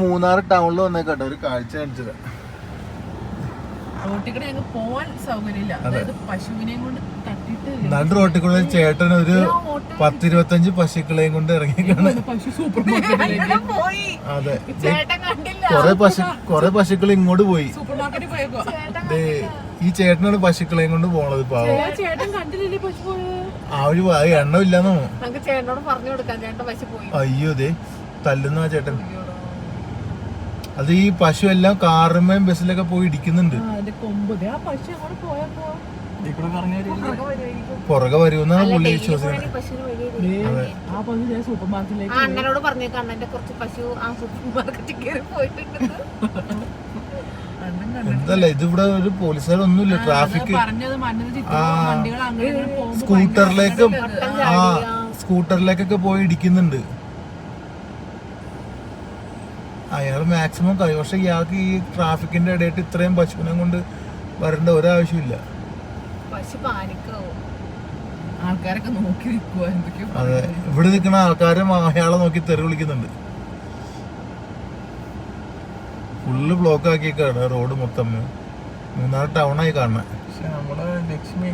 മൂന്നാർ ടൗണിൽ വന്നേക്കട്ടെ ഒരു കാഴ്ച കാണിച്ചത്. നടു റോട്ടിൽ കൂടെ ചേട്ടൻ ഒരു 10-25 പശുക്കളെയും കൊണ്ട് ഇറങ്ങിക്കാണ്. അതെ, കൊറേ പശുക്കൾ ഇങ്ങോട്ട് പോയി. ഈ ചേട്ടനാണ് പശുക്കളെയും കൊണ്ട് പോണത്. പാവം ആ ഒരു എണ്ണം ഇല്ലാന്നോ. അയ്യോ ദേ തല്ലുന്ന ആ ചേട്ടൻ. അത് ഈ പശു എല്ലാം കാറുമേം ബസ്സിലൊക്കെ പോയി ഇടിക്കുന്നുണ്ട്. പുറകെ വരുമെന്നാണ് പുള്ളി വിശ്വസിക്കുന്നത്. അണ്ണനോട് പറഞ്ഞേക്കാം, അണ്ണന്റെ കുറച്ച് പശു ആ സൂപ്പർ മാർക്കറ്റിൽ കയറി പോയിട്ടുണ്ട്. എന്തല്ല ഇതിവിടെ ഒരു പോലീസുകാരൊന്നുമില്ല. ട്രാഫിക് സ്കൂട്ടറിലേക്കൊക്കെ പോയി ഇടിക്കുന്നുണ്ട്. അയാൾ മാക്സിമം കഴിയും. പക്ഷെ ഇയാൾക്ക് ഈ ട്രാഫിക്കിന്റെ ഇടയിട്ട് ഇത്രയും പശുവിനെ കൊണ്ട് വരേണ്ട ഒരാവശ്യമില്ല. ആൾക്കാരൊക്കെ നോക്കി നിൽക്കുക. അതെ, ഇവിടെ നിൽക്കുന്ന ആൾക്കാരും അയാളെ നോക്കി തെറി വിളിക്കുന്നുണ്ട്. ഫുള്ള് ബ്ലോക്ക് ആക്കിയേക്കാണ് റോഡ് മൊത്തം. മൂന്നാർ ടൗണായി കാണുന്നത്. പക്ഷെ നമ്മള് ലക്ഷ്മി